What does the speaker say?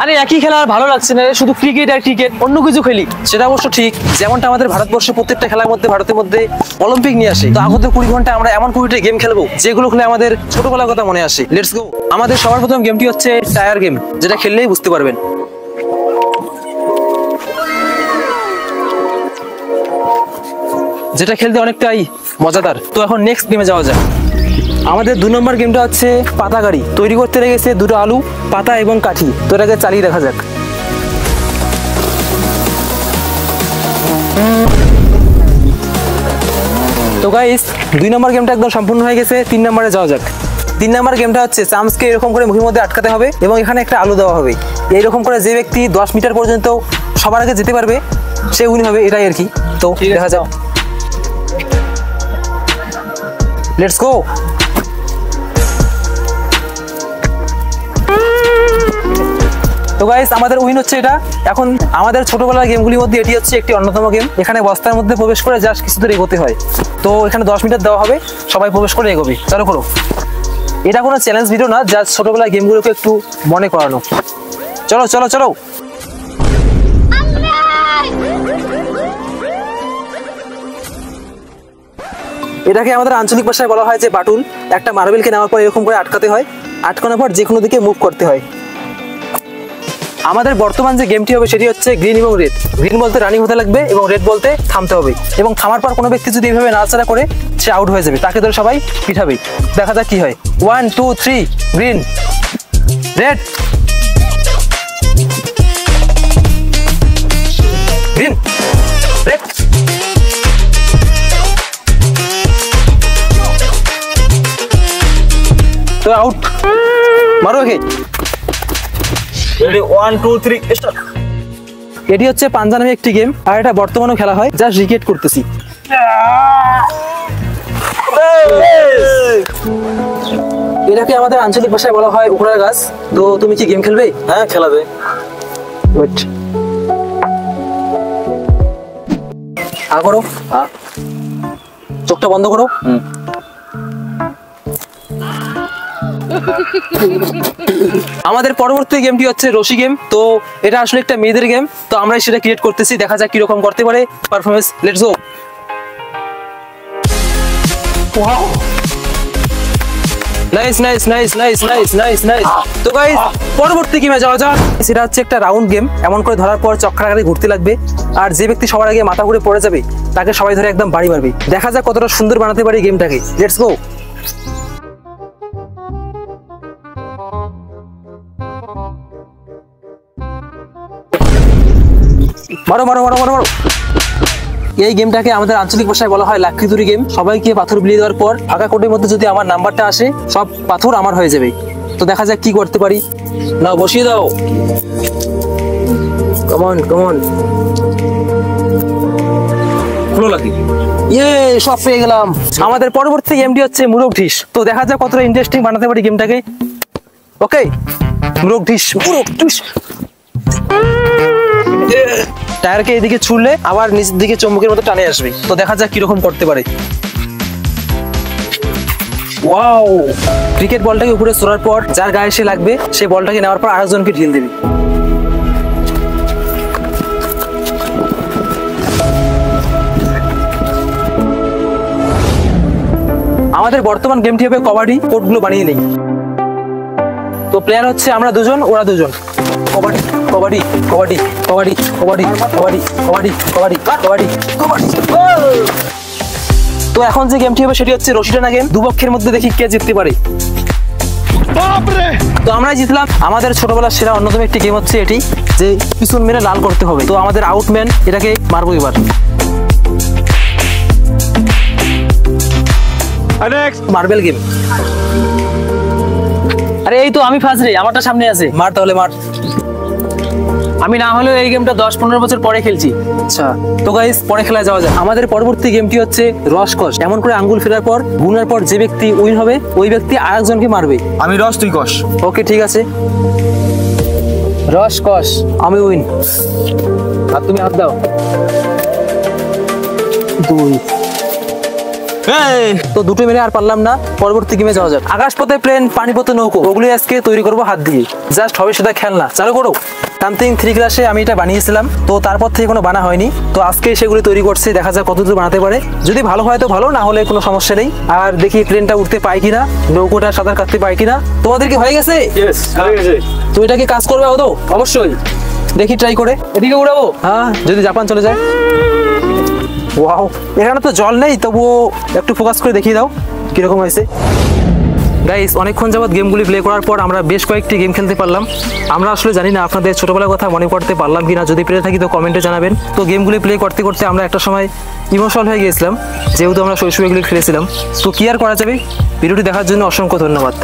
আরে একই খেলা আর ভালো লাগছে না, শুধু ক্রিকেট আর ক্রিকেট, অন্য কিছু খেলি। সেটা অবশ্য ঠিক, যেমনটা আমাদের ভারতবর্ষে প্রত্যেকটা খেলার মধ্যে ভারতের মধ্যে অলিম্পিক নিয়ে আসে, তো আগত 20 ঘন্টা আমরা এমন 20টা গেম খেলবো যেগুলো খেলে আমাদের ছোটবেলার কথা মনে আসে। Let's go. আমাদের সবার প্রথম গেমটি হচ্ছে টায়ার গেম, যেটা খেললেই বুঝতে পারবেন। যেটা খেলতে অনেকটাই মজাদার। তো এখন নেক্সট গেমে যাওয়া যাক। আমাদের 2 নম্বর গেমটা হচ্ছে পাতা গাড়ি। তৈরি করতে লেগেছে 2টো আলু, পাতা এবং কাঠি। তো এটাকে চালিয়ে দেখা যাক। তো গাইস 2 নম্বর গেমটা একদম সম্পূর্ণ হয়ে গেছে। 3 নম্বরে যাওয়া যাক। 3 নম্বর গেমটা হচ্ছে চামচকে এরকম করে মুখের মধ্যে আটকাতে হবে এবং এখানে একটা আলু দেওয়া হবে। এইরকম করে যে ব্যক্তি 10 মিটার পর্যন্ত সবার আগে যেতে পারবে সে উইন হবে, এটাই আর কি। তো দেখা যাক, লেটস গো। তো গাইস আমাদের উইন হচ্ছে এটা। এখন আমাদের ছোটবেলার গেমগুলির মধ্যে এটি হচ্ছে একটি অন্যতম গেম। এখানে বস্তার মধ্যে প্রবেশ করে জাস্ট কিছু দূর এগোতে হয়। তো এখানে 10 মিটার দেওয়া হবে, সবাই প্রবেশ করে এগোবে। চালু করো। এটা কোনো চ্যালেঞ্জ ভিডিও না, জাস্ট ছোটবেলার গেমগুলোকে একটু মনে করানো। চলো চলো চলো। এটাকে আমাদের আঞ্চলিক ভাষায় বলা হয় যে বাটুল। একটা মার্বেলকে নেওয়ার পর এরকম করে আটকাতে হয়, আটকানোর পর যে কোনো দিকে মুভ করতে হয়। আমাদের বর্তমান যে গেমটি হবে সেটি হচ্ছে গ্রিন এবং রেড। গ্রিন বলতে রানিং হতে লাগবে এবং রেড বলতে থামতে হবে, এবং থামার পর কোনো ব্যক্তি যদি এইভাবে নাড়াচাড়া করে সে আউট হয়ে যাবে, তাকে ধরে সবাই পিঠাবে। দেখা যাক কি হয়। 1 2 3 গ্রিন, রেড, গ্রিন, রেড। তো আউট। মারো একে। 1 2 3 স্টার্ট। এটি হচ্ছে পাঞ্জা নামে একটি গেম, আর এটা বর্তমানেও খেলা হয়। জাস্ট রিকেট করতেছি। এটাকে আমাদের আঞ্চলিক ভাষায় বলা হয় উখড়ার গাছ। তো তুমি কি গেম খেলবে? হ্যাঁ, খেলাবে। ওয়েট, করো। চোখটা বন্ধ করো। আমাদের পরবর্তী গেমটি হচ্ছে রশি গেম। তো এটা আসলে একটা মেয়েদের গেম, তো আমরা সেটা ক্রিয়েট করতেছি। দেখা যাক কিরকম করতে পারে performance. Let's go. Nice nice nice nice nice nice nice. তো গাইস পরবর্তী গেমে যাওয়া যাক। সেটা হচ্ছে একটা রাউন্ড গেম। এমন করে ধরার পর চক্রাকারে ঘুরতে লাগবে, আর যে ব্যক্তি সবার আগে মাথা ঘুরে পড়ে যাবে তাকে সবাই ধরে একদম বাড়ি মারবে। দেখা যাক কতটা সুন্দর বানাতে পারি গেমটাকে। Let's go. মারো মারো মারো মারো মারো। এই গেমটাকে আমাদের আঞ্চলিক ভাষায় বলা হয় লাক্ষিতুরি গেম। সবাইকে পাথর বিলিয়ে দেওয়ার পর ফাঁকা কোটের মধ্যে যদি আমার নাম্বারটা আসে, সব পাথর আমার হয়ে যাবে। তো দেখা যাক কি করতে পারি। না, বসিয়ে দাও। Common common. ভালো লাগে। ইয়ে, সব পেয়ে গেলাম। আমাদের পরবর্তী গেমটি হচ্ছে মুরগ ঢিস। তো দেখা যাক কতটা ইন্টারেস্টিং বানাতে পারি গেমটাকে। ওকে, মুরগ ঢিস, মুরগ ঢিস। টায়ারকে এদিকে ছুড়লে আবার নিচের দিকে চুম্বকের মতো টানে আসবে। তো দেখা যাক কিরকম করতে পারে। ওয়াও! ক্রিকেট বলটাকে উপরে ছোড়ার পর যার গায়ে এসে লাগবে সেই বলটাকে নেওয়ার পর আরেকজনকে ঢিল দেবে। আমাদের বর্তমান গেমটি হবে কবাডি। কোর্টগুলো বানিয়ে নেই। তো প্লেয়ার হচ্ছে আমরা দুজন, ওরা দুজন। কবাডি কবাডি কবাডি কবাডি কবাডি কবাডি কবাডি কবাডি কবাডি কবাডি। তো এখন যে গেমটি হবে সেটি হচ্ছে রশি টানা গেম। দুপক্ষের মধ্যে দেখি কে জিততে পারে। তো আমরাই জিতলাম। আমাদের ছোটবেলার সেরা অন্যতম একটি গেম হচ্ছে এটি, যে পিছন মেরে লাল করতে হবে। তো আমাদের আউটম্যান, এটাকে মারবো এবার। Marble game. আরে এই তো আমি ফার্স্ট রে, আমারটা সামনে আছে। মার তাহলে মার। আমি না হলেও এই গেমটা 10-15 বছর পরে খেলছি। আচ্ছা, তো গাইস পরে খেলায় যাওয়া যায়। আমাদের পরবর্তী গেমটি হচ্ছে রসকস। এমন করে আঙ্গুল ফেরার পর গুনার পর যে ব্যক্তি উইন হবে ওই ব্যক্তি আরেকজনকে মারবে। আমি রস, তুই কস। ওকে, ঠিক আছে। রসকস। আমি উইন। আর তুমি হাত দাও। 2 তো দুটো মিলে আর পারলাম না, পরবর্তী গেমে যাওয়া যাক। আকাশপথে প্লেন, পানিপথে নৌকো, ওগুলি আজকে তৈরি করবো হাত দিয়ে। জাস্ট হবে সেটা খেলনা, চালু করো। সামথিং 3 ক্লাসে আমি এটা বানিয়েছিলাম, তো তারপর থেকে কোনো বানা হয়নি। তো আজকে সেগুলি তৈরি করছি, দেখা যাক কতদূর বানাতে পারে। যদি ভালো হয় তো ভালো, না হলে কোনো সমস্যা নেই। আর দেখি প্লেনটা উঠতে পায় কিনা, নৌকোটা সাঁতার কাটতে পায় কিনা। তোমাদের কি হয়ে গেছে? তো এটা কি কাজ করবে আদৌ? অবশ্যই। দেখি ট্রাই করে। এদিকে উড়াবো। হ্যাঁ, যদি জাপান চলে যায়। ওয়াও, এখানে তো জল নেই, তবুও একটু ফোকাস করে দেখিয়ে দাও কিরকম হয়েছে। গাইস, অনেকক্ষণ যাবত গেমগুলি প্লে করার পর আমরা বেশ কয়েকটি গেম খেলতে পারলাম। আমরা আসলে জানি না আপনাদের ছোটবেলার কথা মনে করতে পারলাম কিনা, যদি পেরে থাকি তো কমেন্টে জানাবেন। তো গেমগুলি প্লে করতে করতে আমরা একটা সময় ইমোশনাল হয়ে গিয়েছিলাম, যেহেতু আমরা শৈশবে এগুলি খেলেছিলাম। তো কি আর করা যাবে। ভিডিওটি দেখার জন্য অসংখ্য ধন্যবাদ।